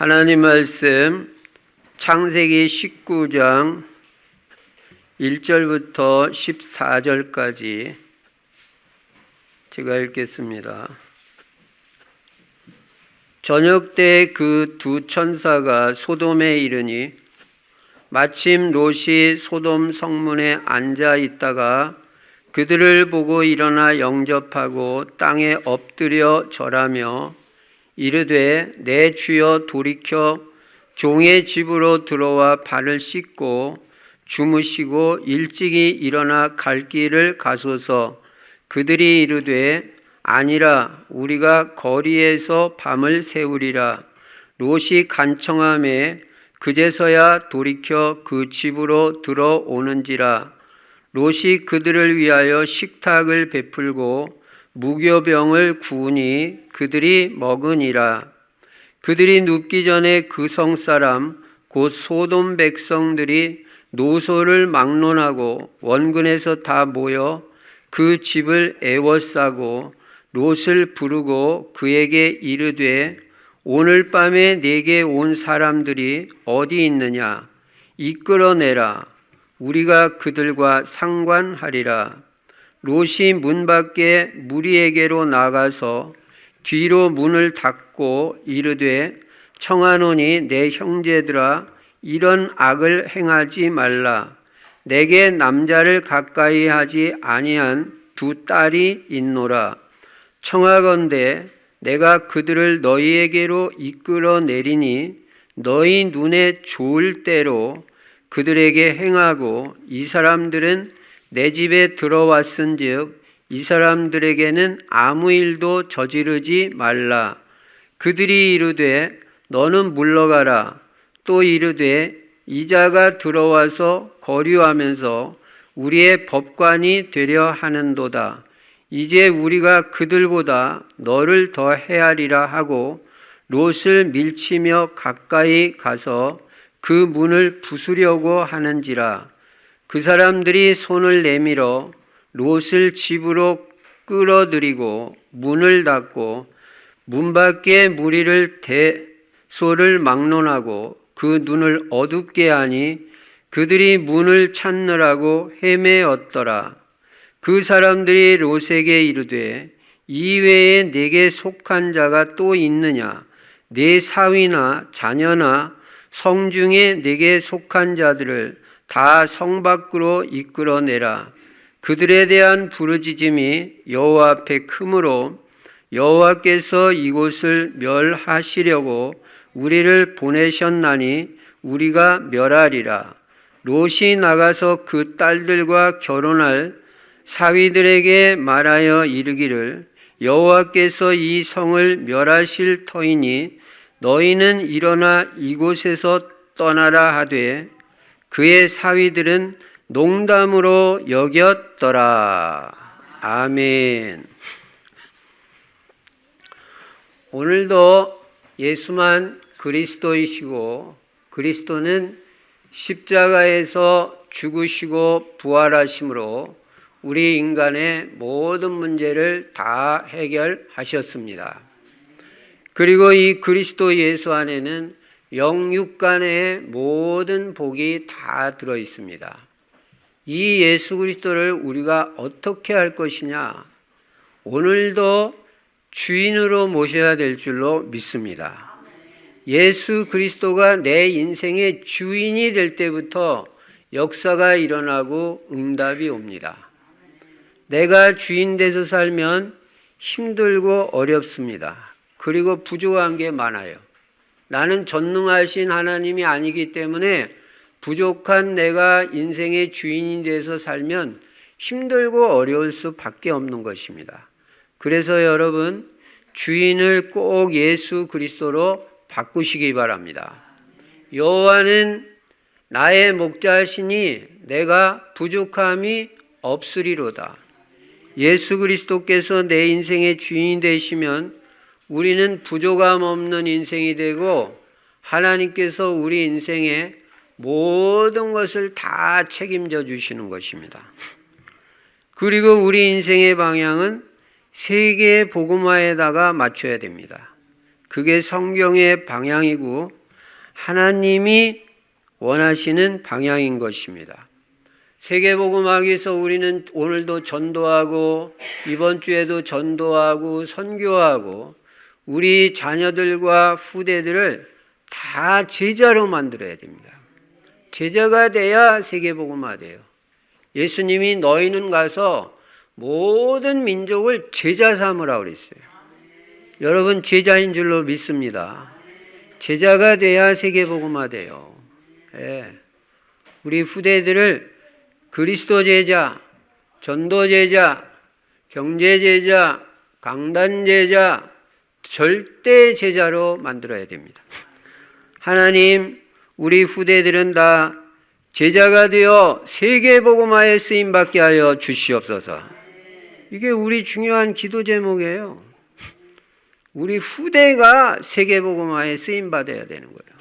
하나님 말씀 창세기 19장 1절부터 14절까지 제가 읽겠습니다. 저녁 때 그 두 천사가 소돔에 이르니 마침 롯이 소돔 성문에 앉아 있다가 그들을 보고 일어나 영접하고 땅에 엎드려 절하며 이르되 내 주여 돌이켜 종의 집으로 들어와 발을 씻고 주무시고 일찍이 일어나 갈 길을 가소서. 그들이 이르되 아니라 우리가 거리에서 밤을 새우리라. 롯이 간청하매 그제서야 돌이켜 그 집으로 들어오는지라. 롯이 그들을 위하여 식탁을 베풀고 무교병을 구우니 그들이 먹으니라. 그들이 눕기 전에 그 성사람 곧 소돔 백성들이 노소를 막론하고 원근에서 다 모여 그 집을 애워싸고 롯을 부르고 그에게 이르되 오늘 밤에 내게 온 사람들이 어디 있느냐 이끌어내라. 우리가 그들과 상관하리라. 롯이 문 밖에 무리에게로 나가서 뒤로 문을 닫고 이르되 청하노니 내 형제들아 이런 악을 행하지 말라. 내게 남자를 가까이 하지 아니한 두 딸이 있노라. 청하건대 내가 그들을 너희에게로 이끌어내리니 너희 눈에 좋을 대로 그들에게 행하고 이 사람들은 내 집에 들어왔은즉 이 사람들에게는 아무 일도 저지르지 말라. 그들이 이르되 너는 물러가라. 또 이르되 이자가 들어와서 거류하면서 우리의 법관이 되려 하는도다. 이제 우리가 그들보다 너를 더 헤아리라 하고 롯을 밀치며 가까이 가서 그 문을 부수려고 하는지라. 그 사람들이 손을 내밀어 롯을 집으로 끌어들이고 문을 닫고 문 밖에 무리를 대소를 막론하고 그 눈을 어둡게 하니 그들이 문을 찾느라고 헤매었더라. 그 사람들이 롯에게 이르되 이외에 내게 속한 자가 또 있느냐? 내 사위나 자녀나 성중에 내게 속한 자들을 다 성 밖으로 이끌어내라. 그들에 대한 부르짖음이 여호와 앞에 크므로 여호와께서 이곳을 멸하시려고 우리를 보내셨나니 우리가 멸하리라. 롯이 나가서 그 딸들과 결혼할 사위들에게 말하여 이르기를 여호와께서 이 성을 멸하실 터이니 너희는 일어나 이곳에서 떠나라 하되 그의 사위들은 농담으로 여겼더라. 아멘. 오늘도 예수만 그리스도이시고 그리스도는 십자가에서 죽으시고 부활하심으로 우리 인간의 모든 문제를 다 해결하셨습니다. 그리고 이 그리스도 예수 안에는 영육간의 모든 복이 다 들어 있습니다. 이 예수 그리스도를 우리가 어떻게 할 것이냐? 오늘도 주인으로 모셔야 될 줄로 믿습니다. 예수 그리스도가 내 인생의 주인이 될 때부터 역사가 일어나고 응답이 옵니다. 내가 주인 돼서 살면 힘들고 어렵습니다. 그리고 부족한 게 많아요. 나는 전능하신 하나님이 아니기 때문에 부족한 내가 인생의 주인이 돼서 살면 힘들고 어려울 수밖에 없는 것입니다. 그래서 여러분 주인을 꼭 예수 그리스도로 바꾸시기 바랍니다. 여호와는 나의 목자시니 내가 부족함이 없으리로다. 예수 그리스도께서 내 인생의 주인이 되시면 우리는 부족함 없는 인생이 되고 하나님께서 우리 인생의 모든 것을 다 책임져 주시는 것입니다. 그리고 우리 인생의 방향은 세계의 복음화에다가 맞춰야 됩니다. 그게 성경의 방향이고 하나님이 원하시는 방향인 것입니다. 세계복음학에서 우리는 오늘도 전도하고 이번 주에도 전도하고 선교하고 우리 자녀들과 후대들을 다 제자로 만들어야 됩니다. 제자가 돼야 세계복음화 돼요. 예수님이 너희는 가서 모든 민족을 제자 삼으라고 그랬어요. 여러분 제자인 줄로 믿습니다. 제자가 돼야 세계복음화 돼요. 예. 우리 후대들을 그리스도 제자, 전도 제자, 경제 제자, 강단 제자, 절대 제자로 만들어야 됩니다. 하나님, 우리 후대들은 다 제자가 되어 세계복음화에 쓰임받게 하여 주시옵소서. 이게 우리 중요한 기도 제목이에요. 우리 후대가 세계복음화에 쓰임받아야 되는 거예요.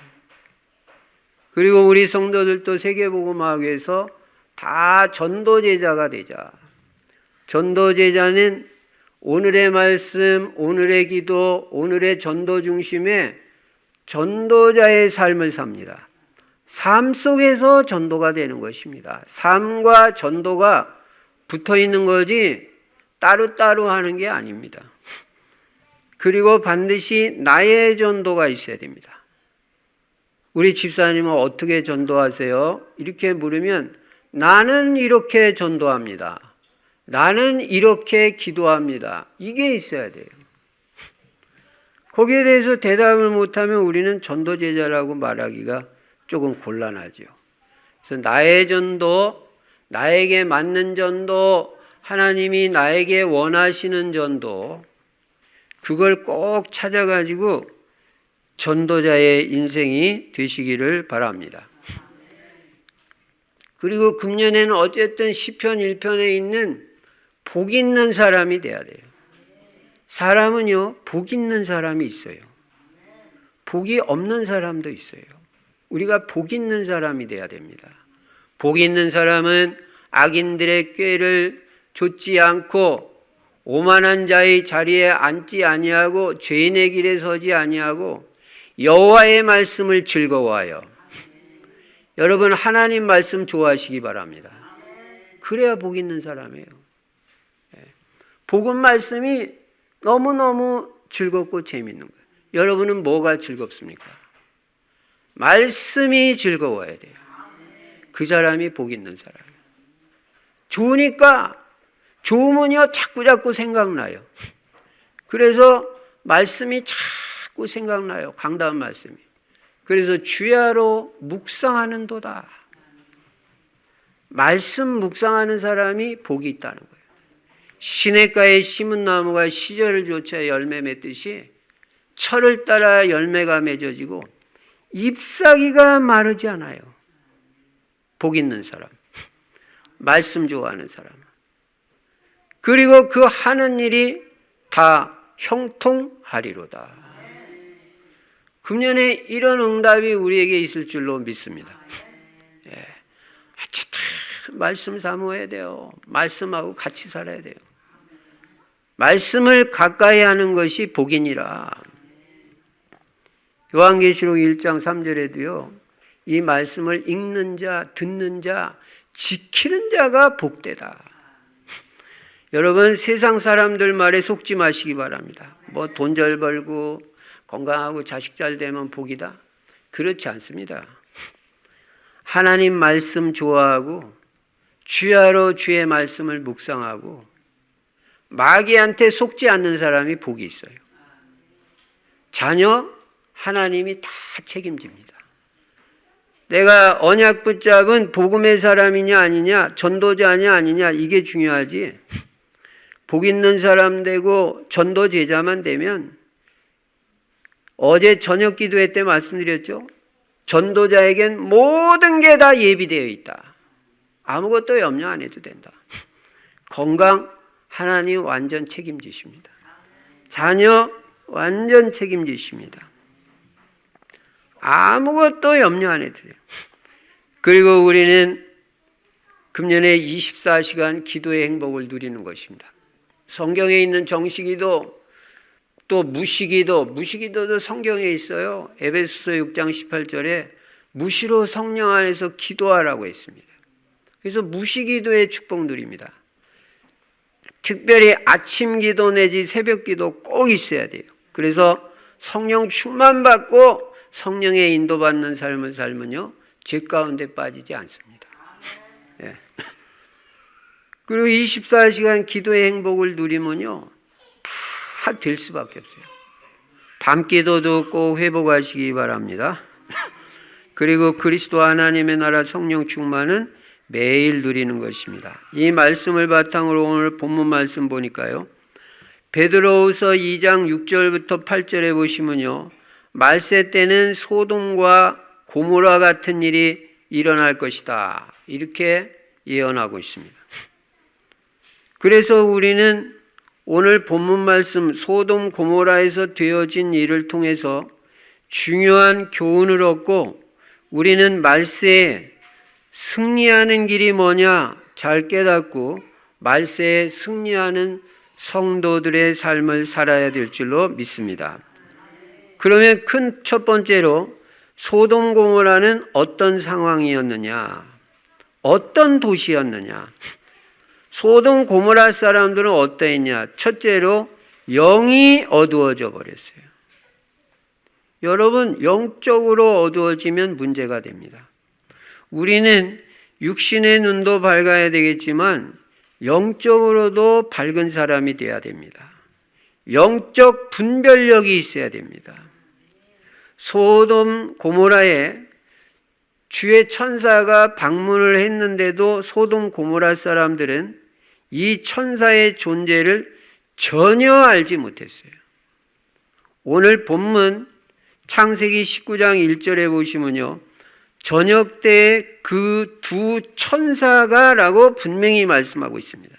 그리고 우리 성도들도 세계복음화에서 다 전도제자가 되자. 전도제자는 오늘의 말씀, 오늘의 기도, 오늘의 전도 중심에 전도자의 삶을 삽니다. 삶 속에서 전도가 되는 것입니다. 삶과 전도가 붙어 있는 거지 따로따로 하는 게 아닙니다. 그리고 반드시 나의 전도가 있어야 됩니다. 우리 집사님은 어떻게 전도하세요? 이렇게 물으면 나는 이렇게 전도합니다. 나는 이렇게 기도합니다. 이게 있어야 돼요. 거기에 대해서 대답을 못하면 우리는 전도제자라고 말하기가 조금 곤란하죠. 그래서 나의 전도, 나에게 맞는 전도, 하나님이 나에게 원하시는 전도, 그걸 꼭 찾아가지고 전도자의 인생이 되시기를 바랍니다. 그리고 금년에는 어쨌든 시편 1편에 있는 복 있는 사람이 돼야 돼요. 사람은요, 복 있는 사람이 있어요. 복이 없는 사람도 있어요. 우리가 복 있는 사람이 돼야 됩니다. 복 있는 사람은 악인들의 꾀를 좇지 않고 오만한 자의 자리에 앉지 아니하고 죄인의 길에 서지 아니하고 여호와의 말씀을 즐거워하여. 여러분 하나님 말씀 좋아하시기 바랍니다. 그래야 복 있는 사람이에요. 복음 말씀이 너무너무 즐겁고 재밌는 거예요. 여러분은 뭐가 즐겁습니까? 말씀이 즐거워야 돼요. 그 사람이 복 있는 사람이에요. 좋으니까 좋으면요 자꾸자꾸 생각나요. 그래서 말씀이 자꾸 생각나요. 강다운 말씀이. 그래서 주야로 묵상하는 도다. 말씀 묵상하는 사람이 복이 있다는 거예요. 시냇가에 심은 나무가 시절을 좇아 열매 맺듯이 철을 따라 열매가 맺어지고 잎사귀가 마르지 않아요. 복 있는 사람, 말씀 좋아하는 사람. 그리고 그 하는 일이 다 형통하리로다. 금년에 이런 응답이 우리에게 있을 줄로 믿습니다. 어쨌든 말씀 사모해야 돼요. 말씀하고 같이 살아야 돼요. 말씀을 가까이 하는 것이 복이니라. 요한계시록 1장 3절에도요. 이 말씀을 읽는 자, 듣는 자, 지키는 자가 복되다. 여러분 세상 사람들 말에 속지 마시기 바랍니다. 뭐 돈 잘 벌고 건강하고 자식 잘 되면 복이다. 그렇지 않습니다. 하나님 말씀 좋아하고 주야로 주의 말씀을 묵상하고 마귀한테 속지 않는 사람이 복이 있어요. 자녀 하나님이 다 책임집니다. 내가 언약 붙잡은 복음의 사람이냐 아니냐, 전도자냐 아니냐 이게 중요하지. 복 있는 사람 되고 전도 제자만 되면 어제 저녁 기도회 때 말씀드렸죠. 전도자에겐 모든 게 다 예비되어 있다. 아무것도 염려 안 해도 된다. 건강 하나님 완전 책임지십니다. 자녀 완전 책임지십니다. 아무것도 염려 안 해도 돼요. 그리고 우리는 금년에 24시간 기도의 행복을 누리는 것입니다. 성경에 있는 정식기도 또 무시기도도 성경에 있어요. 에베소서 6장 18절에 무시로 성령 안에서 기도하라고 했습니다. 그래서 무시기도의 축복 누립니다. 특별히 아침 기도 내지 새벽 기도 꼭 있어야 돼요. 그래서 성령 충만 받고 성령의 인도받는 삶을 살면요, 죄 가운데 빠지지 않습니다. 예. 그리고 24시간 기도의 행복을 누리면요, 다 될 수밖에 없어요. 밤 기도도 꼭 회복하시기 바랍니다. 그리고 그리스도 하나님의 나라 성령 충만은 매일 누리는 것입니다. 이 말씀을 바탕으로 오늘 본문 말씀 보니까요, 베드로후서 2장 6절부터 8절에 보시면요, 말세 때는 소돔과 고모라 같은 일이 일어날 것이다, 이렇게 예언하고 있습니다. 그래서 우리는 오늘 본문 말씀 소돔 고모라에서 되어진 일을 통해서 중요한 교훈을 얻고, 우리는 말세에 승리하는 길이 뭐냐 잘 깨닫고 말세에 승리하는 성도들의 삶을 살아야 될 줄로 믿습니다. 그러면 큰 첫 번째로 소돔 고모라는 어떤 상황이었느냐, 어떤 도시였느냐, 소돔 고모라 사람들은 어떠했냐. 첫째로 영이 어두워져 버렸어요. 여러분, 영적으로 어두워지면 문제가 됩니다. 우리는 육신의 눈도 밝아야 되겠지만 영적으로도 밝은 사람이 돼야 됩니다. 영적 분별력이 있어야 됩니다. 소돔 고모라에 주의 천사가 방문을 했는데도 소돔 고모라 사람들은 이 천사의 존재를 전혀 알지 못했어요. 오늘 본문 창세기 19장 1절에 보시면요, 저녁 때에 그 두 천사가 라고 분명히 말씀하고 있습니다.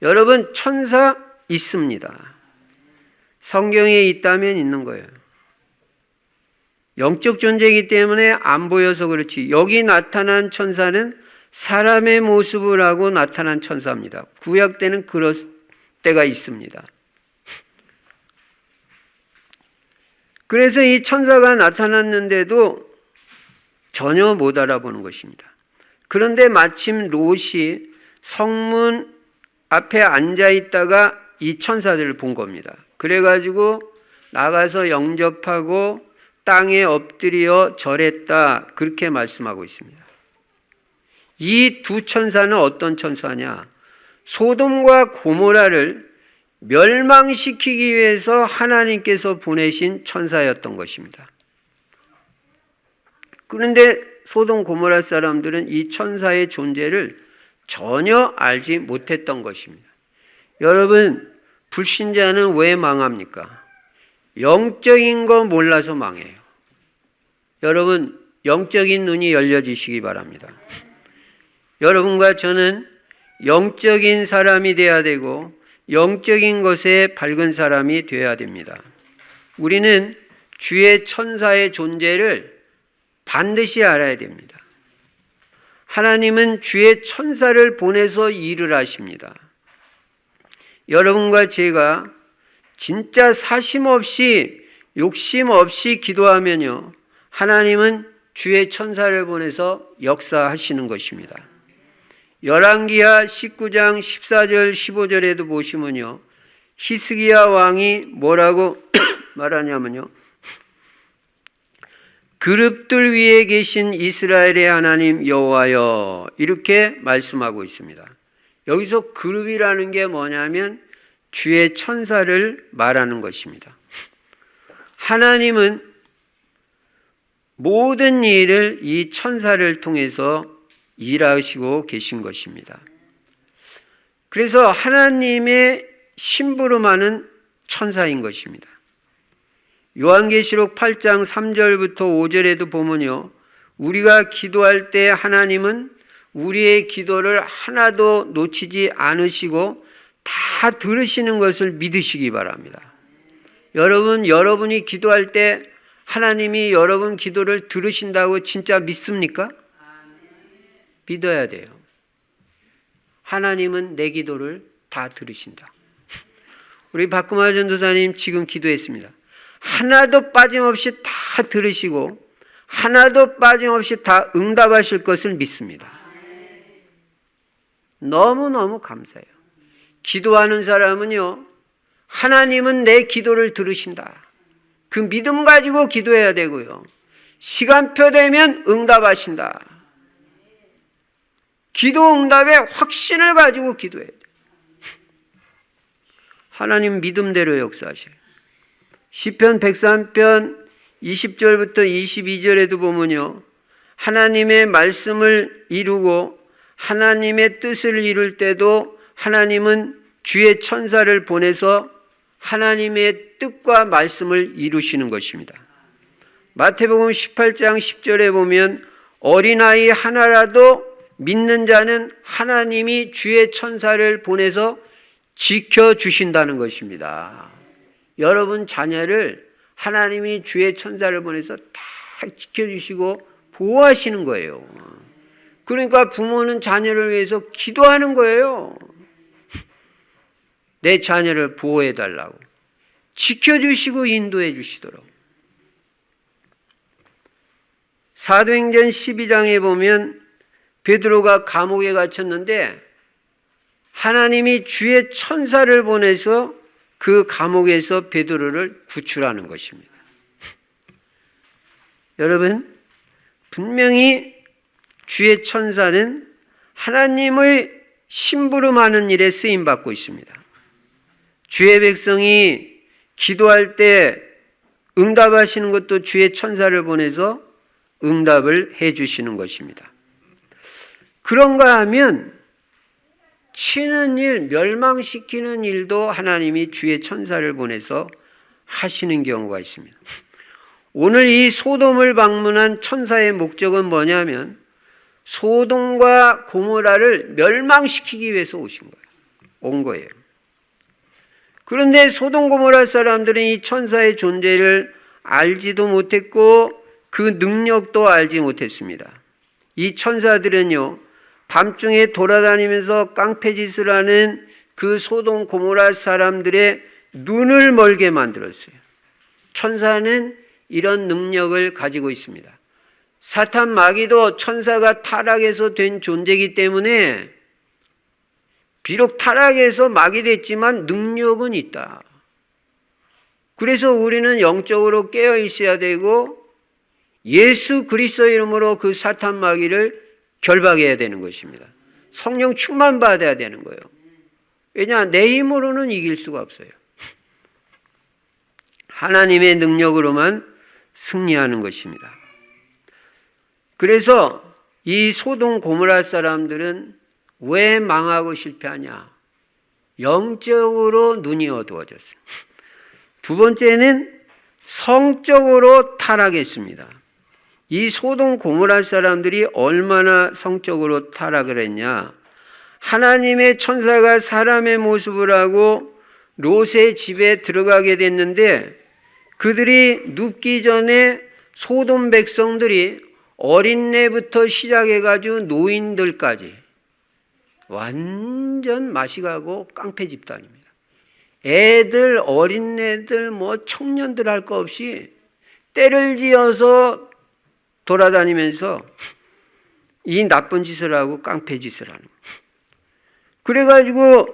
여러분, 천사 있습니다. 성경에 있다면 있는 거예요. 영적 존재이기 때문에 안 보여서 그렇지, 여기 나타난 천사는 사람의 모습을 하고 나타난 천사입니다. 구약 때는 그럴 때가 있습니다. 그래서 이 천사가 나타났는데도 전혀 못 알아보는 것입니다. 그런데 마침 롯이 성문 앞에 앉아 있다가 이 천사들을 본 겁니다. 그래가지고 나가서 영접하고 땅에 엎드려 절했다, 그렇게 말씀하고 있습니다. 이 두 천사는 어떤 천사냐? 소돔과 고모라를 멸망시키기 위해서 하나님께서 보내신 천사였던 것입니다. 그런데 소돔 고모라 사람들은 이 천사의 존재를 전혀 알지 못했던 것입니다. 여러분, 불신자는 왜 망합니까? 영적인 거 몰라서 망해요. 여러분, 영적인 눈이 열려지시기 바랍니다. 여러분과 저는 영적인 사람이 되어야 되고 영적인 것에 밝은 사람이 되어야 됩니다. 우리는 주의 천사의 존재를 반드시 알아야 됩니다. 하나님은 주의 천사를 보내서 일을 하십니다. 여러분과 제가 진짜 사심 없이 욕심 없이 기도하면요, 하나님은 주의 천사를 보내서 역사하시는 것입니다. 열왕기하 19장 14절 15절에도 보시면요, 히스기야 왕이 뭐라고 말하냐면요, 그룹들 위에 계신 이스라엘의 하나님 여호와여, 이렇게 말씀하고 있습니다. 여기서 그룹이라는 게 뭐냐면 주의 천사를 말하는 것입니다. 하나님은 모든 일을 이 천사를 통해서 일하시고 계신 것입니다. 그래서 하나님의 심부름하는 천사인 것입니다. 요한계시록 8장 3절부터 5절에도 보면요, 우리가 기도할 때 하나님은 우리의 기도를 하나도 놓치지 않으시고 다 들으시는 것을 믿으시기 바랍니다. 여러분이 기도할 때 하나님이 여러분 기도를 들으신다고 진짜 믿습니까? 믿어야 돼요. 하나님은 내 기도를 다 들으신다. 우리 박금화 전도사님 지금 기도했습니다. 하나도 빠짐없이 다 들으시고 하나도 빠짐없이 다 응답하실 것을 믿습니다. 너무너무 감사해요. 기도하는 사람은요, 하나님은 내 기도를 들으신다. 그 믿음 가지고 기도해야 되고요. 시간표 되면 응답하신다. 기도 응답에 확신을 가지고 기도해야 돼요. 하나님 믿음대로 역사하셔요. 시편 103편 20절부터 22절에도 보면요, 하나님의 말씀을 이루고 하나님의 뜻을 이룰 때도 하나님은 주의 천사를 보내서 하나님의 뜻과 말씀을 이루시는 것입니다. 마태복음 18장 10절에 보면 어린아이 하나라도 믿는 자는 하나님이 주의 천사를 보내서 지켜주신다는 것입니다. 여러분 자녀를 하나님이 주의 천사를 보내서 다 지켜주시고 보호하시는 거예요. 그러니까 부모는 자녀를 위해서 기도하는 거예요. 내 자녀를 보호해달라고, 지켜주시고 인도해 주시도록. 사도행전 12장에 보면 베드로가 감옥에 갇혔는데 하나님이 주의 천사를 보내서 그 감옥에서 베드로를 구출하는 것입니다. 여러분, 분명히 주의 천사는 하나님의 심부름하는 일에 쓰임받고 있습니다. 주의 백성이 기도할 때 응답하시는 것도 주의 천사를 보내서 응답을 해 주시는 것입니다. 그런가 하면 치는 일, 멸망시키는 일도 하나님이 주의 천사를 보내서 하시는 경우가 있습니다. 오늘 이 소돔을 방문한 천사의 목적은 뭐냐면 소돔과 고모라를 멸망시키기 위해서 온 거예요. 그런데 소돔 고모라 사람들은 이 천사의 존재를 알지도 못했고 그 능력도 알지 못했습니다. 이 천사들은요, 밤중에 돌아다니면서 깡패짓을 하는 그 소돔 고모라 사람들의 눈을 멀게 만들었어요. 천사는 이런 능력을 가지고 있습니다. 사탄 마귀도 천사가 타락해서 된 존재이기 때문에 비록 타락해서 마귀 됐지만 능력은 있다. 그래서 우리는 영적으로 깨어 있어야 되고 예수 그리스도 이름으로 그 사탄 마귀를 결박해야 되는 것입니다. 성령 충만 받아야 되는 거예요. 왜냐? 내 힘으로는 이길 수가 없어요. 하나님의 능력으로만 승리하는 것입니다. 그래서 이 소돔 고모라 사람들은 왜 망하고 실패하냐? 영적으로 눈이 어두워졌어요. 두 번째는 성적으로 타락했습니다. 이 소돔 고모라 사람들이 얼마나 성적으로 타락을 했냐? 하나님의 천사가 사람의 모습을 하고 롯의 집에 들어가게 됐는데 그들이 눕기 전에 소돔 백성들이 어린애부터 시작해가지고 노인들까지 완전 마시가고 깡패 집단입니다. 애들, 어린애들, 청년들 할 거 없이 때를 지어서 돌아다니면서 이 나쁜 짓을 하고 깡패 짓을 하는 거예요. 그래가지고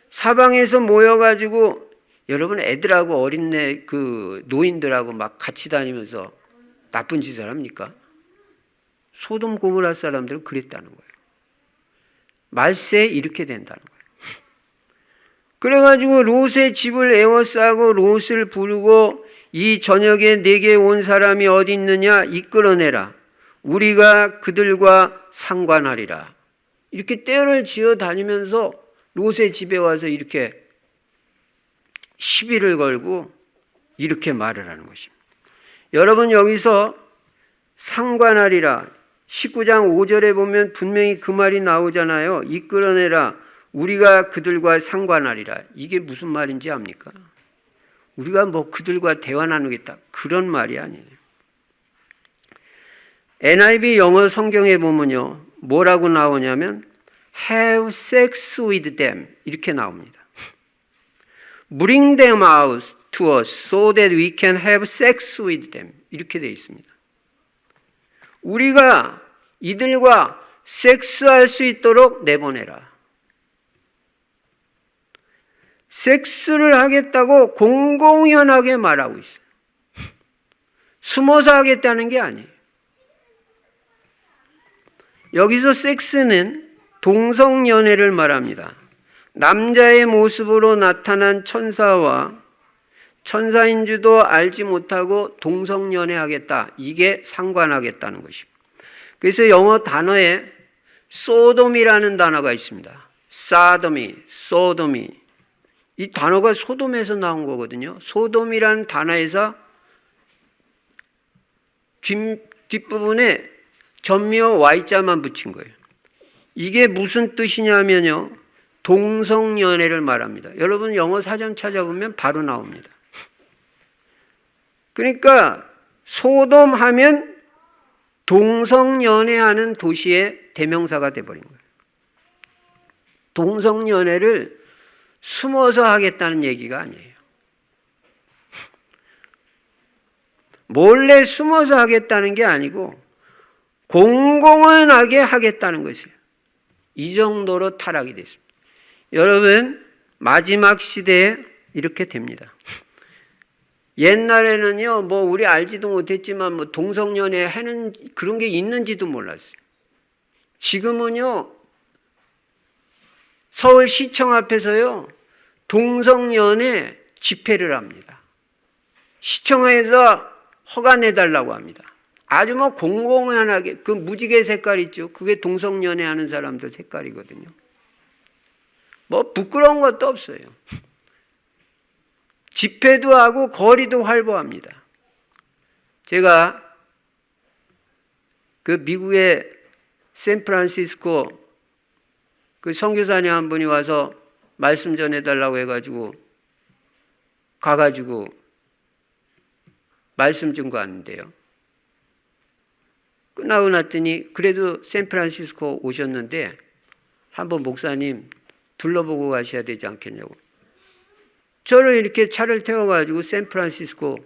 사방에서 모여가지고 여러분 애들하고 어린애 그 노인들하고 막 같이 다니면서 나쁜 짓을 합니까? 소돔 고모라 사람들은 그랬다는 거예요. 말세 이렇게 된다는 거예요. 그래가지고 롯의 집을 에워싸고 롯을 부르고 이 저녁에 내게 온 사람이 어디 있느냐 이끌어내라. 우리가 그들과 상관하리라. 이렇게 떼를 지어 다니면서 롯의 집에 와서 이렇게 시비를 걸고 이렇게 말을 하는 것입니다. 여러분 여기서 상관하리라 19장 5절에 보면 분명히 그 말이 나오잖아요. 이끌어내라 우리가 그들과 상관하리라. 이게 무슨 말인지 압니까? 우리가 그들과 대화 나누겠다 그런 말이 아니에요. NIV 영어 성경에 보면요 뭐라고 나오냐면 have sex with them 이렇게 나옵니다. Bring them out to us so that we can have sex with them. 이렇게 되어 있습니다. 우리가 이들과 섹스할 수 있도록 내보내라. 섹스를 하겠다고 공공연하게 말하고 있어요. 숨어서 하겠다는 게 아니에요. 여기서 섹스는 동성연애를 말합니다. 남자의 모습으로 나타난 천사와 천사인 줄도 알지 못하고 동성연애하겠다. 이게 상관하겠다는 것입니다. 그래서 영어 단어에 소돔이라는 단어가 있습니다. 소돔이. 이 단어가 소돔에서 나온 거거든요. 소돔이라는 단어에서 뒷부분에 전미어 Y자만 붙인 거예요. 이게 무슨 뜻이냐면요. 동성연애를 말합니다. 여러분 영어 사전 찾아보면 바로 나옵니다. 그러니까 소돔 하면 동성연애하는 도시의 대명사가 돼버린 거예요. 동성연애를 숨어서 하겠다는 얘기가 아니에요. 몰래 숨어서 하겠다는 게 아니고 공공연하게 하겠다는 것이에요. 이 정도로 타락이 됐습니다. 여러분 마지막 시대에 이렇게 됩니다. 옛날에는요, 뭐 우리 알지도 못했지만 뭐 동성연애 하는 그런 게 있는지도 몰랐어요. 지금은요, 서울시청 앞에서요, 동성연애 집회를 합니다. 시청에서 허가내달라고 합니다. 아주 뭐 공공연하게, 그 무지개 색깔 있죠? 그게 동성연애 하는 사람들 색깔이거든요. 뭐 부끄러운 것도 없어요. 집회도 하고 거리도 활보합니다. 제가 그 미국의 샌프란시스코 그 선교사님 한 분이 와서 말씀 전해달라고 해가지고 가가지고 말씀 증거하는데요. 끝나고 났더니 그래도 샌프란시스코 오셨는데 한번 목사님 둘러보고 가셔야 되지 않겠냐고. 저를 이렇게 차를 태워가지고 샌프란시스코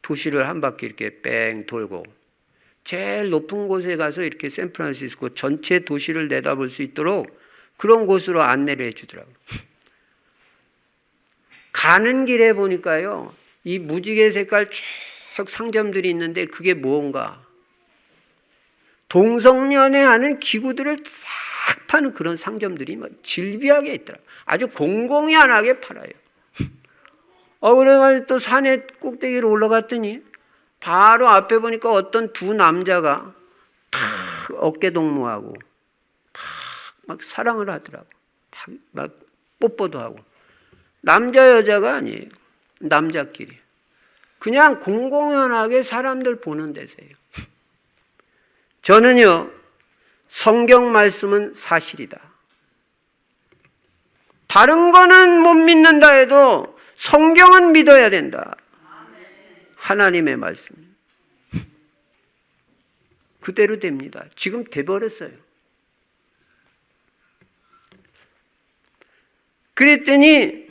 도시를 한 바퀴 이렇게 뺑 돌고 제일 높은 곳에 가서 이렇게 샌프란시스코 전체 도시를 내다볼 수 있도록 그런 곳으로 안내를 해주더라고요. 가는 길에 보니까요, 이 무지개 색깔 쭉 상점들이 있는데 그게 뭔가 동성연애하는 기구들을 싹 파는 그런 상점들이 막 질비하게 있더라고요. 아주 공공연하게 팔아요. 그래가지고 또 산에 꼭대기로 올라갔더니 바로 앞에 보니까 어떤 두 남자가 탁 어깨 동무하고 막 사랑을 하더라고. 막 뽀뽀도 하고. 남자 여자가 아니에요. 남자끼리. 그냥 공공연하게 사람들 보는 데서요. 저는요, 성경 말씀은 사실이다. 다른 거는 못 믿는다 해도 성경은 믿어야 된다. 하나님의 말씀. 그대로 됩니다. 지금 돼버렸어요. 그랬더니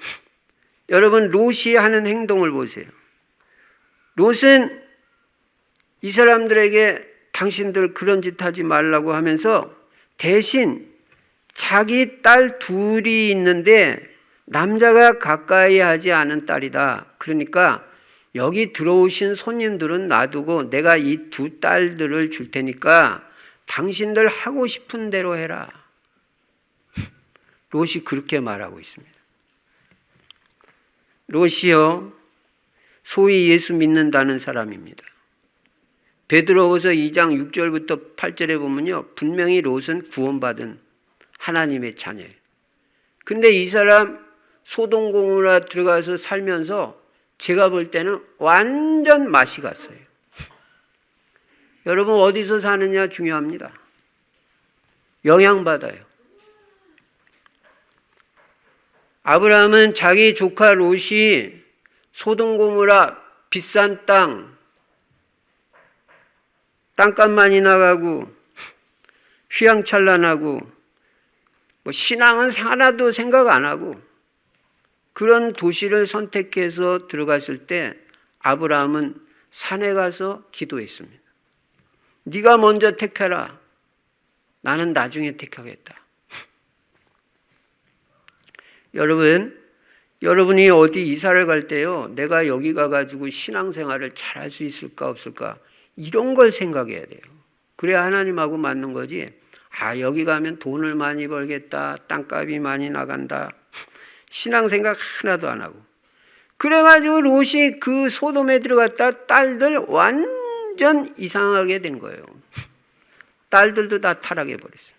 여러분 롯이 하는 행동을 보세요. 롯은 이 사람들에게 당신들 그런 짓 하지 말라고 하면서 대신 자기 딸 둘이 있는데 남자가 가까이 하지 않은 딸이다. 그러니까 여기 들어오신 손님들은 놔두고 내가 이 두 딸들을 줄 테니까 당신들 하고 싶은 대로 해라. 롯이 그렇게 말하고 있습니다. 롯이요, 소위 예수 믿는다는 사람입니다. 베드로후서 2장 6절부터 8절에 보면요, 분명히 롯은 구원받은 하나님의 자녀예요. 근데 이 사람 소돔 고모라 들어가서 살면서 제가 볼 때는 완전 맛이 갔어요. 여러분 어디서 사느냐 중요합니다. 영향받아요. 아브라함은 자기 조카 롯이 소돔 고모라 비싼 땅값만이 나가고 휘황찬란하고 뭐 신앙은 하나도 생각 안 하고 그런 도시를 선택해서 들어갔을 때 아브라함은 산에 가서 기도했습니다. 네가 먼저 택해라. 나는 나중에 택하겠다. 여러분이 어디 이사를 갈 때요, 내가 여기 가가지고 신앙생활을 잘할 수 있을까 없을까 이런 걸 생각해야 돼요. 그래야 하나님하고 맞는 거지. 여기 가면 돈을 많이 벌겠다, 땅값이 많이 나간다, 신앙생각 하나도 안 하고. 그래가지고 롯이 그 소돔에 들어갔다 딸들 완전 이상하게 된 거예요. 딸들도 다 타락해 버렸어요.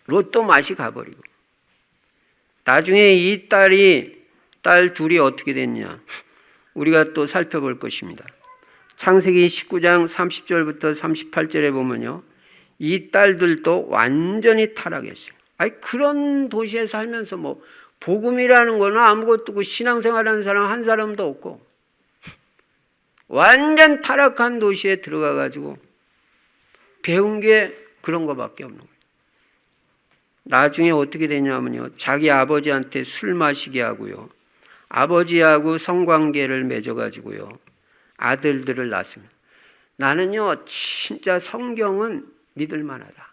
롯도 맛이 가버리고. 나중에 이 딸 둘이 어떻게 됐냐, 우리가 또 살펴볼 것입니다. 창세기 19장 30절부터 38절에 보면요, 이 딸들도 완전히 타락했어요. 그런 도시에 살면서 복음이라는 거는 아무것도 없고 신앙생활하는 사람 한 사람도 없고 완전 타락한 도시에 들어가가지고 배운 게 그런 거밖에 없는 거예요. 나중에 어떻게 되냐면요, 자기 아버지한테 술 마시게 하고요, 아버지하고 성관계를 맺어가지고요, 아들들을 낳습니다. 나는요, 진짜 성경은 믿을 만하다.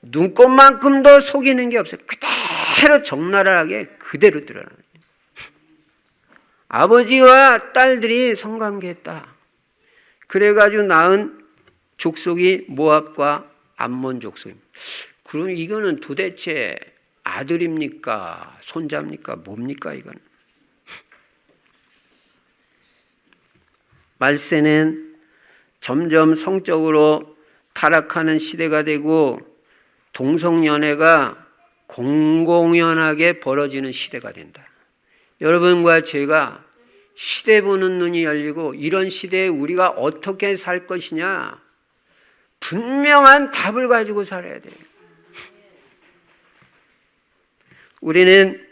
눈꽃만큼도 속이는 게 없어요. 그대로 적나라하게 그대로 드러나요. 아버지와 딸들이 성관계했다. 그래가지고 낳은 족속이 모압과 암몬 족속입니다. 그럼 이거는 도대체 아들입니까? 손자입니까? 뭡니까 이건? 말세는 점점 성적으로 타락하는 시대가 되고 동성연애가 공공연하게 벌어지는 시대가 된다. 여러분과 제가 시대 보는 눈이 열리고 이런 시대에 우리가 어떻게 살 것이냐 분명한 답을 가지고 살아야 돼요. 우리는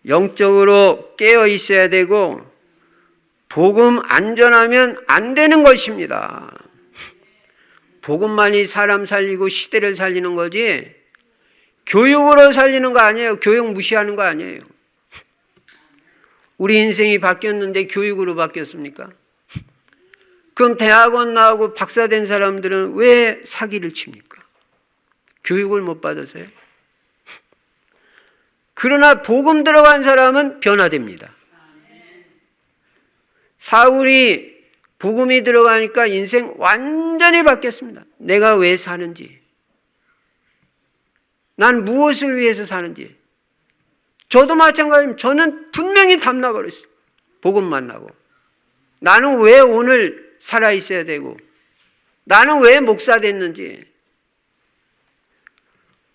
영적으로 깨어 있어야 되고 복음 안전하면 안 되는 것입니다. 복음만이 사람 살리고 시대를 살리는 거지 교육으로 살리는 거 아니에요. 교육 무시하는 거 아니에요. 우리 인생이 바뀌었는데 교육으로 바뀌었습니까? 그럼 대학원 나오고 박사 된 사람들은 왜 사기를 칩니까? 교육을 못 받아서요? 그러나 복음 들어간 사람은 변화됩니다. 사울이 복음이 들어가니까 인생 완전히 바뀌었습니다. 내가 왜 사는지, 난 무엇을 위해서 사는지. 저도 마찬가지입니다. 저는 분명히 답나버렸어요. 복음 만나고. 나는 왜 오늘 살아있어야 되고 나는 왜 목사 됐는지.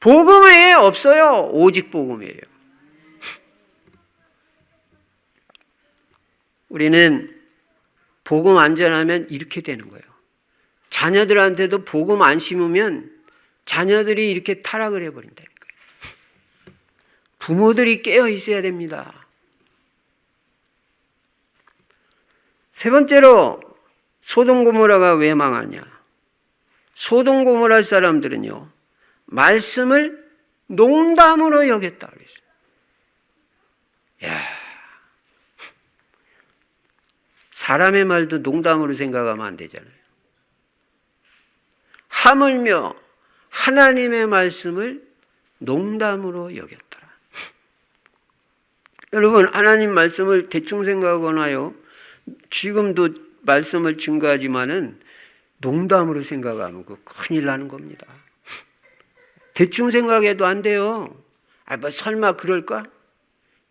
복음 외에 없어요. 오직 복음이에요. 우리는 복음 안전하면 이렇게 되는 거예요. 자녀들한테도 복음 안 심으면 자녀들이 이렇게 타락을 해버린다는 거예요. 부모들이 깨어 있어야 됩니다. 세 번째로 소돔 고모라가 왜 망하냐? 소돔 고모라 사람들은요, 말씀을 농담으로 여겼다 그랬어요. 야, 사람의 말도 농담으로 생각하면 안 되잖아요. 하물며 하나님의 말씀을 농담으로 여겼더라. 여러분, 하나님 말씀을 대충 생각하거나요, 지금도 말씀을 증거하지만은 농담으로 생각하면 그 큰일 나는 겁니다. 대충 생각해도 안 돼요. 뭐 설마 그럴까?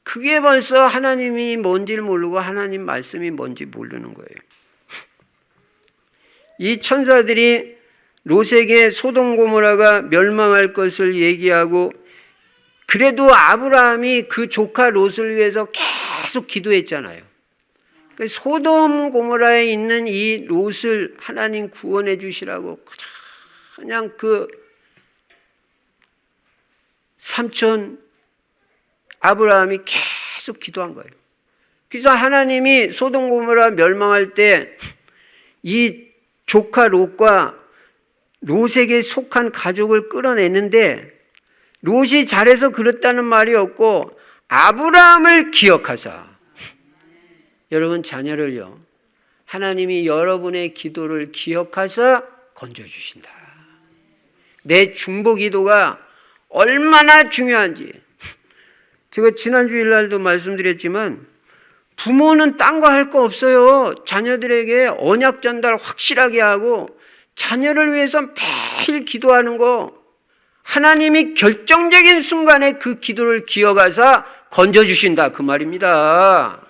그게 벌써 하나님이 뭔지를 모르고 하나님 말씀이 뭔지 모르는 거예요. 이 천사들이 롯에게 소돔 고모라가 멸망할 것을 얘기하고, 그래도 아브라함이 그 조카 롯을 위해서 계속 기도했잖아요. 소돔 고모라에 있는 이 롯을 하나님 구원해 주시라고 그냥 그 삼촌 아브라함이 계속 기도한 거예요. 그래서 하나님이 소돔 고모라 멸망할 때 이 조카 롯과 롯에게 속한 가족을 끌어내는데, 롯이 잘해서 그렇다는 말이 없고 아브라함을 기억하사. 여러분 자녀를요, 하나님이 여러분의 기도를 기억하사 건져주신다. 내 중보 기도가 얼마나 중요한지. 제가 지난 주일날도 말씀드렸지만 부모는 딴 거 할 거 없어요. 자녀들에게 언약 전달 확실하게 하고 자녀를 위해서 매일 기도하는 거, 하나님이 결정적인 순간에 그 기도를 기억하사 건져주신다, 그 말입니다.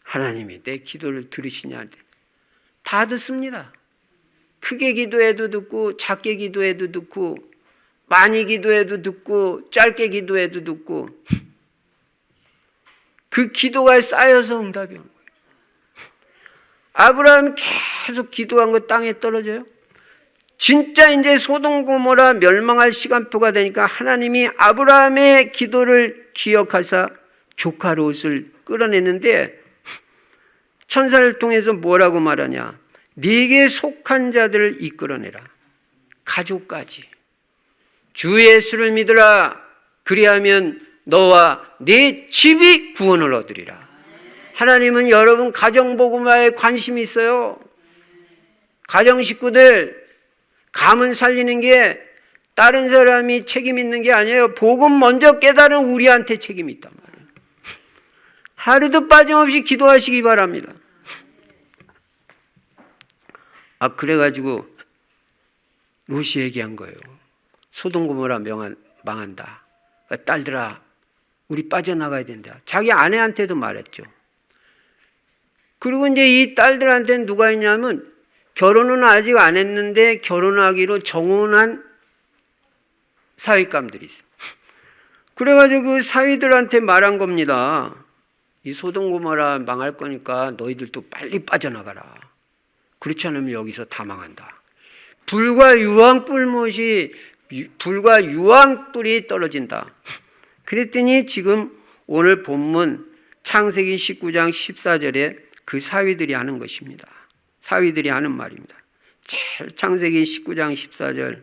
하나님이 내 기도를 들으시냐? 다 듣습니다. 크게 기도해도 듣고 작게 기도해도 듣고 많이 기도해도 듣고 짧게 기도해도 듣고, 그 기도가 쌓여서 응답이 온 거예요. 아브라함 계속 기도한 거 땅에 떨어져요? 진짜 이제 소돔 고모라 멸망할 시간표가 되니까 하나님이 아브라함의 기도를 기억하사 조카 롯을 끌어내는데, 천사를 통해서 뭐라고 말하냐? 네게 속한 자들을 이끌어내라. 가족까지. 주 예수를 믿으라. 그리하면 너와 네 집이 구원을 얻으리라. 하나님은 여러분 가정복음화에 관심이 있어요. 가정 식구들 가문 살리는 게 다른 사람이 책임 있는 게 아니에요. 복음 먼저 깨달은 우리한테 책임이 있단 말이에요. 하루도 빠짐없이 기도하시기 바랍니다. 그래가지고 롯이 얘기한 거예요. 소돔 고모라 망한다. 딸들아, 우리 빠져나가야 된다. 자기 아내한테도 말했죠. 그리고 이제 이 딸들한테는 누가 있냐면, 결혼은 아직 안 했는데 결혼하기로 정혼한 사위감들이 있어요. 그래가지고 그 사위들한테 말한 겁니다. 이 소돔 고모라 망할 거니까 너희들도 빨리 빠져나가라. 그렇지 않으면 여기서 다 망한다. 불과 유황불이 떨어진다. 그랬더니 지금 오늘 본문 창세기 19장 14절에 그 사위들이 하는 것입니다. 사위들이 하는 말입니다. 창세기 19장 14절.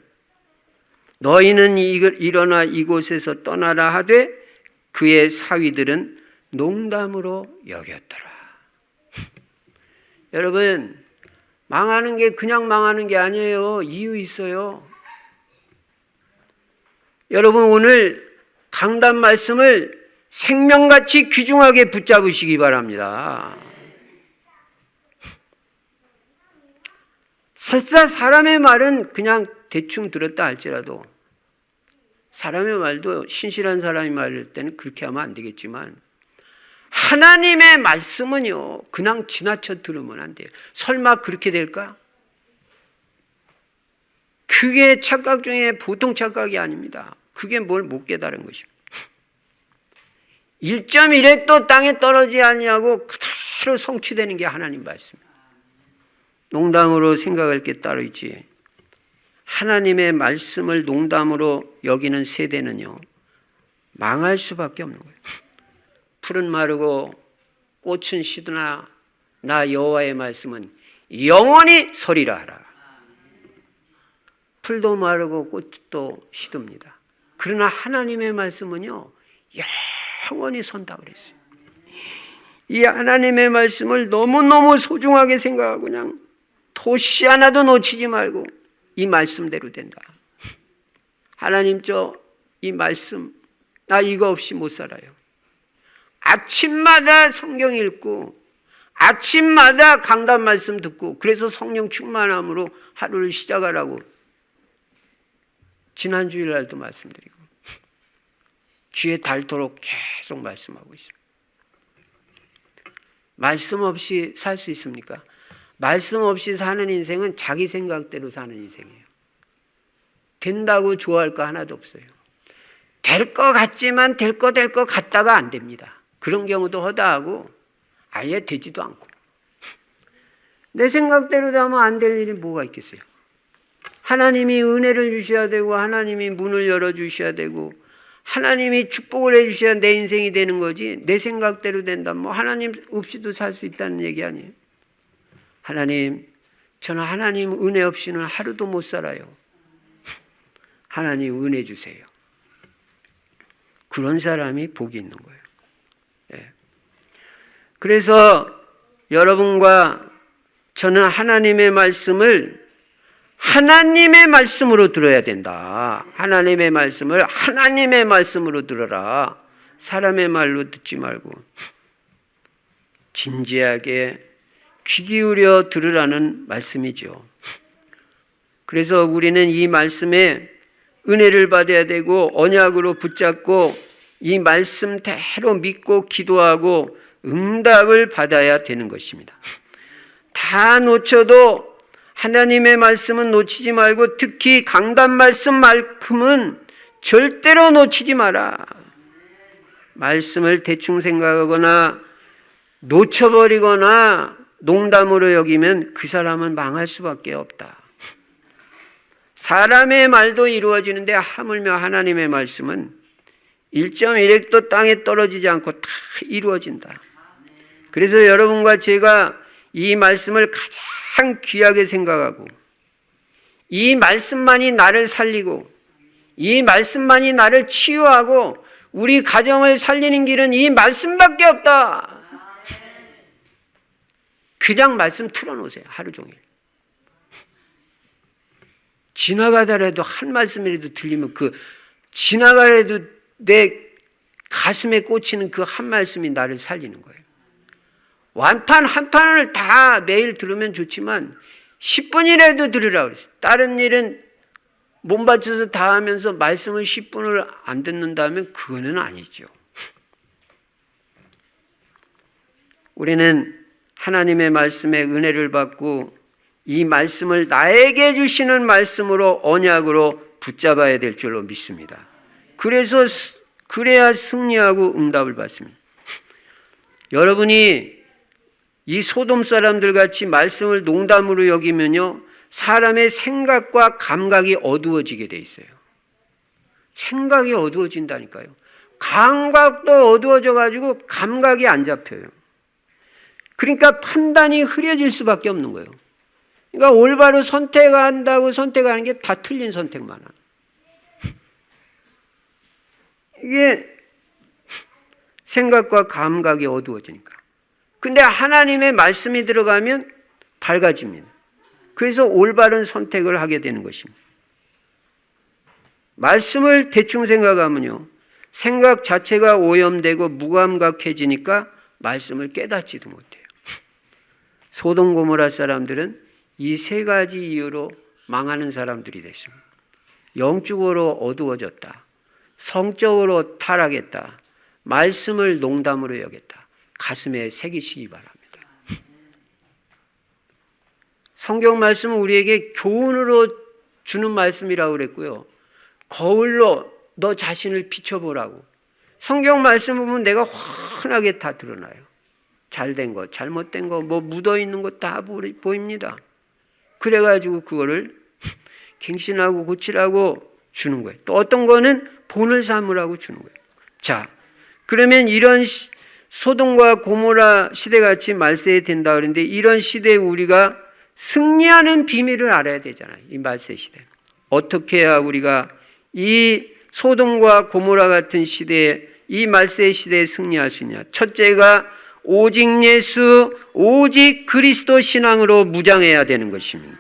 너희는 일어나 이곳에서 떠나라 하되 그의 사위들은 농담으로 여겼더라. 여러분, 망하는 게 그냥 망하는 게 아니에요. 이유 있어요. 여러분, 오늘 강단 말씀을 생명같이 귀중하게 붙잡으시기 바랍니다. 설사 사람의 말은 그냥 대충 들었다 할지라도, 사람의 말도 신실한 사람이 말할 때는 그렇게 하면 안 되겠지만, 하나님의 말씀은요, 그냥 지나쳐 들으면 안 돼요. 설마 그렇게 될까? 그게 착각 중에 보통 착각이 아닙니다. 그게 뭘 못 깨달은 것입니다. 1.1핵도 땅에 떨어지지 않냐고 그대로 성취되는 게 하나님 말씀입니다. 농담으로 생각할 게 따로 있지. 하나님의 말씀을 농담으로 여기는 세대는요, 망할 수밖에 없는 거예요. 풀은 마르고 꽃은 시드나 나 여호와의 말씀은 영원히 서리라 하라. 풀도 마르고 꽃도 시듭니다. 그러나 하나님의 말씀은요, 영원히 선다 그랬어요. 이 하나님의 말씀을 너무너무 소중하게 생각하고 그냥 토시 하나도 놓치지 말고 이 말씀대로 된다. 하나님, 이 말씀, 나 이거 없이 못 살아요. 아침마다 성경 읽고 아침마다 강단 말씀 듣고, 그래서 성령 충만함으로 하루를 시작하라고 지난 주일날도 말씀드리고 귀에 닳도록 계속 말씀하고 있습니다. 말씀 없이 살 수 있습니까? 말씀 없이 사는 인생은 자기 생각대로 사는 인생이에요. 된다고 좋아할 거 하나도 없어요. 될 것 같지만 될 것 같다가 안 됩니다. 그런 경우도 허다하고 아예 되지도 않고. 내 생각대로 하면 안 될 일이 뭐가 있겠어요? 하나님이 은혜를 주셔야 되고 하나님이 문을 열어주셔야 되고 하나님이 축복을 해주셔야 내 인생이 되는 거지, 내 생각대로 된다면 하나님 없이도 살 수 있다는 얘기 아니에요. 하나님, 저는 하나님 은혜 없이는 하루도 못 살아요. 하나님 은혜 주세요. 그런 사람이 복이 있는 거예요. 예. 그래서 여러분과 저는 하나님의 말씀을 하나님의 말씀으로 들어야 된다. 하나님의 말씀을 하나님의 말씀으로 들어라. 사람의 말로 듣지 말고 진지하게 귀 기울여 들으라는 말씀이죠. 그래서 우리는 이 말씀에 은혜를 받아야 되고 언약으로 붙잡고 이 말씀대로 믿고 기도하고 응답을 받아야 되는 것입니다. 다 놓쳐도 하나님의 말씀은 놓치지 말고 특히 강단 말씀만큼은 절대로 놓치지 마라. 말씀을 대충 생각하거나 놓쳐버리거나 농담으로 여기면 그 사람은 망할 수밖에 없다. 사람의 말도 이루어지는데 하물며 하나님의 말씀은 1.1획도 땅에 떨어지지 않고 다 이루어진다. 그래서 여러분과 제가 이 말씀을 가장 귀하게 생각하고 이 말씀만이 나를 살리고 이 말씀만이 나를 치유하고 우리 가정을 살리는 길은 이 말씀밖에 없다. 그냥 말씀 틀어놓으세요. 하루 종일. 지나가더라도 한 말씀이라도 들리면 그 지나가더라도 내 가슴에 꽂히는 그 한 말씀이 나를 살리는 거예요. 완판 한 판을 다 매일 들으면 좋지만 10분이라도 들으라 그랬어요. 다른 일은 몸 바쳐서 다 하면서 말씀을 10분을 안 듣는다면 그거는 아니죠. 우리는 하나님의 말씀에 은혜를 받고 이 말씀을 나에게 주시는 말씀으로 언약으로 붙잡아야 될 줄로 믿습니다. 그래야 승리하고 응답을 받습니다. 여러분이 이 소돔 사람들 같이 말씀을 농담으로 여기면요, 사람의 생각과 감각이 어두워지게 돼 있어요. 생각이 어두워진다니까요. 감각도 어두워져 가지고 감각이 안 잡혀요. 그러니까 판단이 흐려질 수밖에 없는 거예요. 그러니까 올바로 선택한다고 선택하는 게 다 틀린 선택만 하는. 이게 생각과 감각이 어두워지니까. 근데 하나님의 말씀이 들어가면 밝아집니다. 그래서 올바른 선택을 하게 되는 것입니다. 말씀을 대충 생각하면요, 생각 자체가 오염되고 무감각해지니까 말씀을 깨닫지도 못해요. 소돔 고모라 사람들은 이 세 가지 이유로 망하는 사람들이 됐습니다. 영적으로 어두워졌다. 성적으로 타락했다. 말씀을 농담으로 여겼다. 가슴에 새기시기 바랍니다. 성경 말씀은 우리에게 교훈으로 주는 말씀이라고 그랬고요. 거울로 너 자신을 비춰보라고. 성경 말씀 보면 내가 환하게 다 드러나요. 잘된 것, 잘못된 것, 뭐 묻어있는 것 다 보입니다. 그래가지고 그거를 갱신하고 고치라고 주는 거예요. 또 어떤 거는 본을 삼으라고 주는 거예요. 자, 그러면 이런 소돔과 고모라 시대같이 말세에 된다 그랬는데 이런 시대에 우리가 승리하는 비밀을 알아야 되잖아요. 이 말세 시대. 어떻게 해야 우리가 이 소돔과 고모라 같은 시대에 이 말세 시대에 승리할 수 있냐. 첫째가 오직 예수, 오직 그리스도 신앙으로 무장해야 되는 것입니다.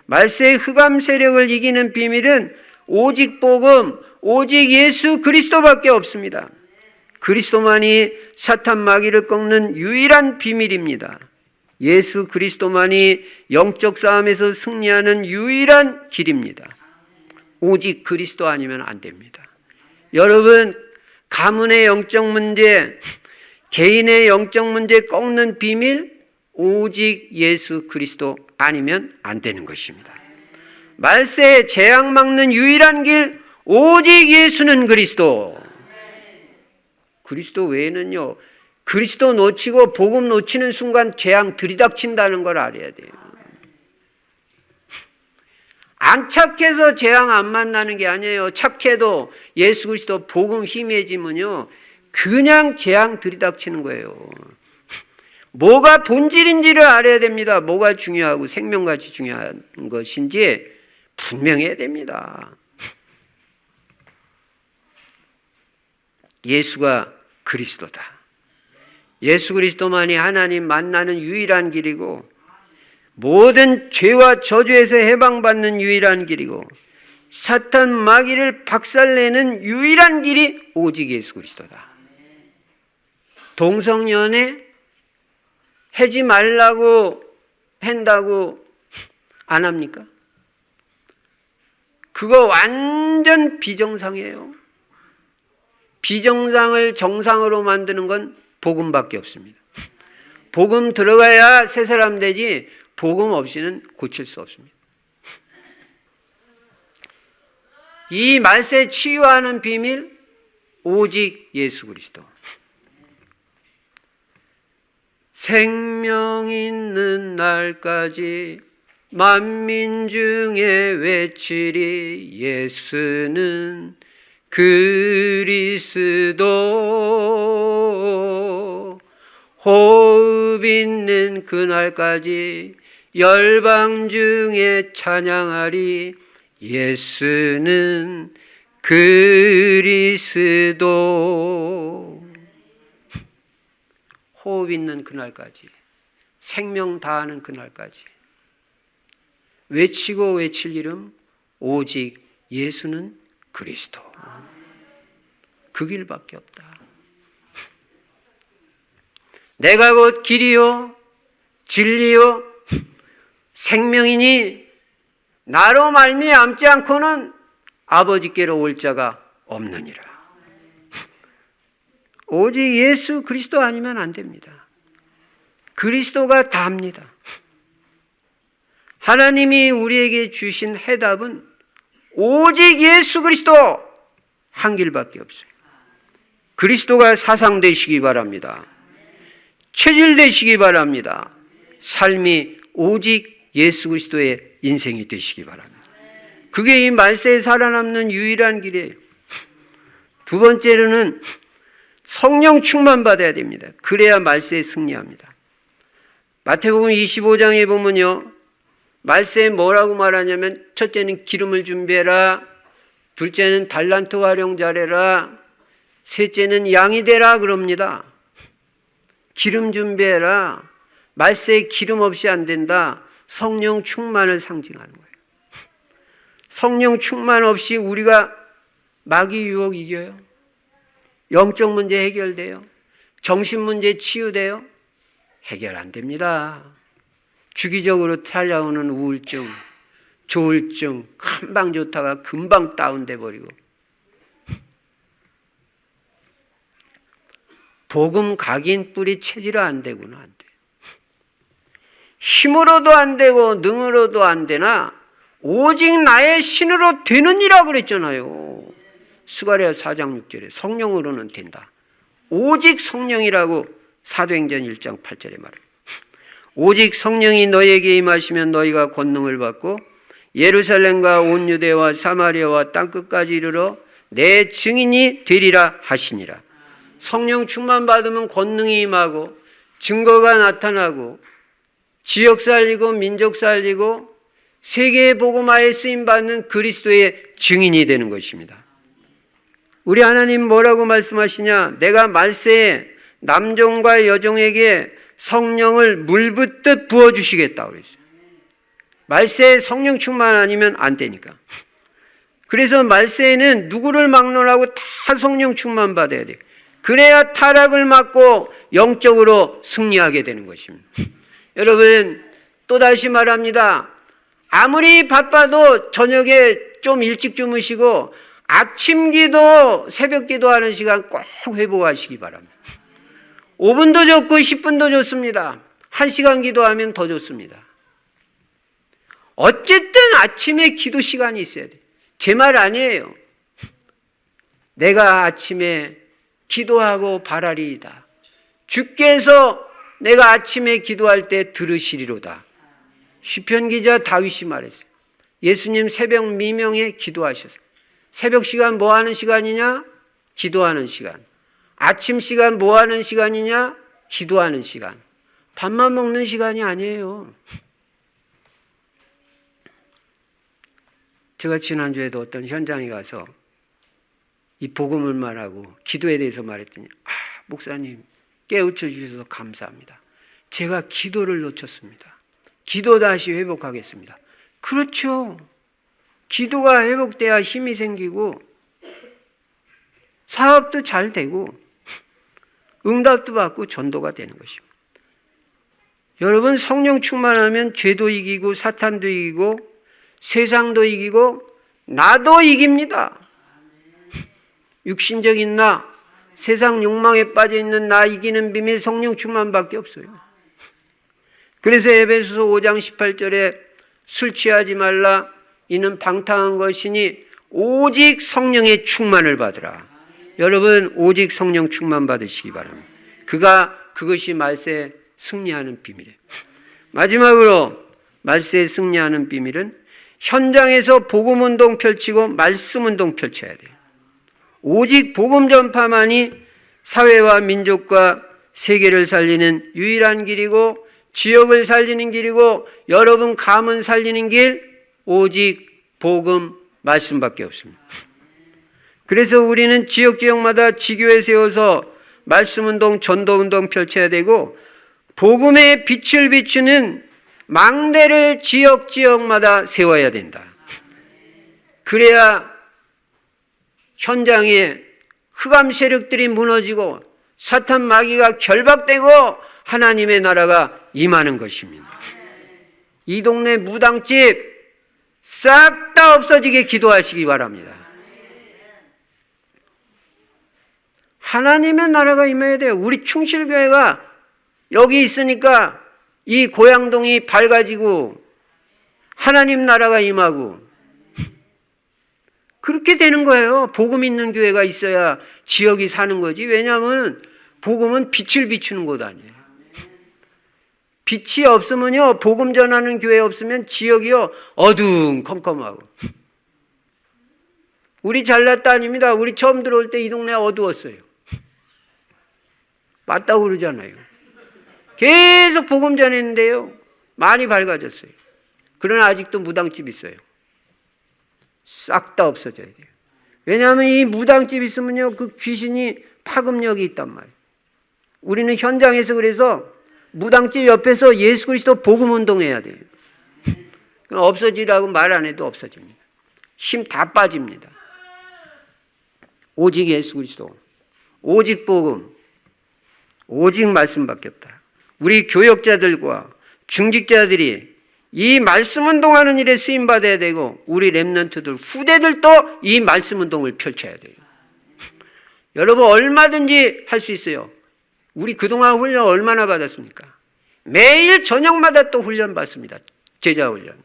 말세의 흑암 세력을 이기는 비밀은 오직 복음, 오직 예수 그리스도밖에 없습니다. 그리스도만이 사탄 마귀를 꺾는 유일한 비밀입니다. 예수 그리스도만이 영적 싸움에서 승리하는 유일한 길입니다. 오직 그리스도 아니면 안 됩니다. 여러분, 가문의 영적 문제, 개인의 영적 문제 꺾는 비밀, 오직 예수 그리스도 아니면 안 되는 것입니다. 말세에 재앙 막는 유일한 길, 오직 예수는 그리스도. 그리스도 외에는요, 그리스도 놓치고 복음 놓치는 순간 재앙 들이닥친다는 걸 알아야 돼요. 안 착해서 재앙 안 만나는 게 아니에요. 착해도 예수 그리스도 복음 희미해지면요, 그냥 재앙 들이닥치는 거예요. 뭐가 본질인지를 알아야 됩니다. 뭐가 중요하고 생명같이 중요한 것인지 분명해야 됩니다. 예수가 그리스도다. 예수 그리스도만이 하나님 만나는 유일한 길이고 모든 죄와 저주에서 해방받는 유일한 길이고 사탄 마귀를 박살내는 유일한 길이 오직 예수 그리스도다. 동성연애 하지 말라고 한다고 안 합니까? 그거 완전 비정상이에요. 비정상을 정상으로 만드는 건 복음밖에 없습니다. 복음 들어가야 새 사람 되지 복음 없이는 고칠 수 없습니다. 이 말세 치유하는 비밀 오직 예수 그리스도. 생명 있는 날까지 만민 중에 외치리 예수는 그리스도. 호흡 있는 그날까지 열방 중에 찬양하리 예수는 그리스도. 호흡 있는 그날까지, 생명 다하는 그날까지 외치고 외칠 이름 오직 예수는 그리스도. 그 길밖에 없다. 내가 곧 길이요 진리요 생명이니 나로 말미암지 않고는 아버지께로 올 자가 없느니라. 오직 예수 그리스도 아니면 안 됩니다. 그리스도가 다입니다. 하나님이 우리에게 주신 해답은 오직 예수 그리스도 한 길밖에 없어요. 그리스도가 사상되시기 바랍니다. 체질되시기 바랍니다. 삶이 오직 예수 그리스도의 인생이 되시기 바랍니다. 그게 이 말세에 살아남는 유일한 길이에요. 두 번째로는 성령 충만 받아야 됩니다. 그래야 말세에 승리합니다. 마태복음 25장에 보면요, 말세에 뭐라고 말하냐면 첫째는 기름을 준비해라, 둘째는 달란트 활용 잘해라, 셋째는 양이 되라 그럽니다. 기름 준비해라. 말세에 기름 없이 안 된다. 성령 충만을 상징하는 거예요. 성령 충만 없이 우리가 마귀 유혹 이겨요? 영적 문제 해결돼요? 정신 문제 치유돼요? 해결 안 됩니다. 주기적으로 찾아오는 우울증, 조울증, 금방 좋다가 금방 다운돼 버리고. 복음 각인 뿌리 체질로 안 되구나. 안 돼. 힘으로도 안 되고 능으로도 안 되나 오직 나의 신으로 되느니라 그랬잖아요. 스가랴 4장 6절에 성령으로는 된다. 오직 성령이라고 사도행전 1장 8절에 말해요. 오직 성령이 너희에게 임하시면 너희가 권능을 받고 예루살렘과 온 유대와 사마리아와 땅끝까지 이르러 내 증인이 되리라 하시니라. 성령 충만 받으면 권능이 임하고 증거가 나타나고 지역 살리고 민족 살리고 세계의 복음화에 쓰임받는 그리스도의 증인이 되는 것입니다. 우리 하나님 뭐라고 말씀하시냐? 내가 말세에 남종과 여종에게 성령을 물붓듯 부어주시겠다고 그랬어요. 말세에 성령 충만 아니면 안 되니까. 그래서 말세에는 누구를 막론하고 다 성령 충만 받아야 돼요. 그래야 타락을 막고 영적으로 승리하게 되는 것입니다. 여러분, 또다시 말합니다. 아무리 바빠도 저녁에 좀 일찍 주무시고 아침 기도, 새벽 기도하는 시간 꼭 회복하시기 바랍니다. 5분도 좋고 10분도 좋습니다. 1시간 기도하면 더 좋습니다. 어쨌든 아침에 기도 시간이 있어야 돼요. 제 말 아니에요. 내가 아침에 기도하고 바라리이다. 주께서 내가 아침에 기도할 때 들으시리로다. 시편 기자 다윗이 말했어요. 예수님 새벽 미명에 기도하셨어요. 새벽 시간 뭐 하는 시간이냐? 기도하는 시간. 아침 시간 뭐 하는 시간이냐? 기도하는 시간. 밥만 먹는 시간이 아니에요. 제가 지난주에도 어떤 현장에 가서 이 복음을 말하고 기도에 대해서 말했더니 목사님 깨우쳐 주셔서 감사합니다. 제가 기도를 놓쳤습니다. 기도 다시 회복하겠습니다. 그렇죠. 기도가 회복돼야 힘이 생기고 사업도 잘 되고 응답도 받고 전도가 되는 것입니다. 여러분, 성령 충만하면 죄도 이기고 사탄도 이기고 세상도 이기고 나도 이깁니다. 육신적인 나, 세상 욕망에 빠져 있는 나 이기는 비밀 성령 충만밖에 없어요. 그래서 에베소서 5장 18절에 술 취하지 말라 이는 방탕한 것이니 오직 성령의 충만을 받으라. 여러분, 오직 성령 충만 받으시기 바랍니다. 그것이 말세에 승리하는 비밀이에요. 마지막으로 말세에 승리하는 비밀은 현장에서 복음운동 펼치고 말씀운동 펼쳐야 돼요. 오직 복음 전파만이 사회와 민족과 세계를 살리는 유일한 길이고 지역을 살리는 길이고 여러분 가문 살리는 길 오직 복음 말씀밖에 없습니다. 그래서 우리는 지역마다 지교회 세워서 말씀운동 전도운동 펼쳐야 되고 복음의 빛을 비추는 망대를 지역마다 세워야 된다. 그래야 현장에 흑암 세력들이 무너지고 사탄 마귀가 결박되고 하나님의 나라가 임하는 것입니다. 이 동네 무당집 싹 다 없어지게 기도하시기 바랍니다. 하나님의 나라가 임해야 돼요. 우리 충실교회가 여기 있으니까 이 고양동이 밝아지고 하나님 나라가 임하고 그렇게 되는 거예요. 복음 있는 교회가 있어야 지역이 사는 거지. 왜냐하면 복음은 빛을 비추는 곳 아니에요. 빛이 없으면요, 복음 전하는 교회 없으면 지역이요 어두컴컴하고. 우리 잘났다 아닙니다. 우리 처음 들어올 때 이 동네 어두웠어요. 맞다고 그러잖아요. 계속 복음 전했는데요 많이 밝아졌어요. 그러나 아직도 무당집 있어요. 싹 다 없어져야 돼요. 왜냐하면 이 무당집 있으면요 그 귀신이 파급력이 있단 말이에요. 우리는 현장에서 그래서 무당집 옆에서 예수 그리스도 복음 운동해야 돼요. 없어지라고 말 안 해도 없어집니다. 힘 다 빠집니다. 오직 예수 그리스도, 오직 복음, 오직 말씀밖에 없다. 우리 교역자들과 중직자들이 이 말씀 운동하는 일에 쓰임 받아야 되고 우리 렘넌트들, 후대들도 이 말씀 운동을 펼쳐야 돼요. 여러분 얼마든지 할 수 있어요. 우리 그동안 훈련 얼마나 받았습니까? 매일 저녁마다 또 훈련 받습니다. 제자 훈련.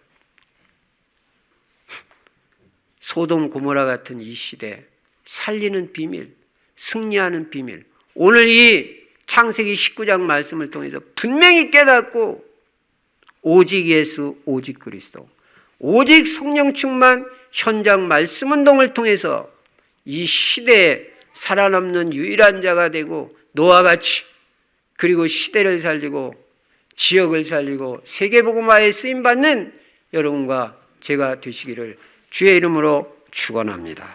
소돔 고모라 같은 이 시대 살리는 비밀, 승리하는 비밀, 오늘 이 창세기 19장 말씀을 통해서 분명히 깨닫고 오직 예수, 오직 그리스도, 오직 성령 충만 현장 말씀 운동을 통해서 이 시대에 살아남는 유일한 자가 되고 노아와 같이 그리고 시대를 살리고 지역을 살리고 세계복음화에 쓰임받는 여러분과 제가 되시기를 주의 이름으로 축원합니다.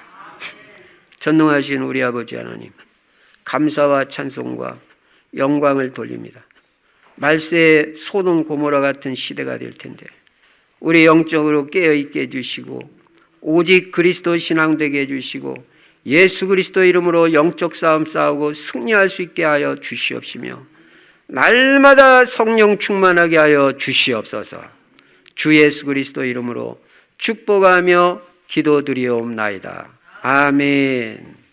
전능하신 우리 아버지 하나님, 감사와 찬송과 영광을 돌립니다. 말세의 소돔 고모라 같은 시대가 될 텐데 우리 영적으로 깨어있게 해주시고 오직 그리스도 신앙 되게 해주시고 예수 그리스도 이름으로 영적 싸움 싸우고 승리할 수 있게 하여 주시옵시며 날마다 성령 충만하게 하여 주시옵소서. 주 예수 그리스도 이름으로 축복하며 기도드리옵나이다. 아멘.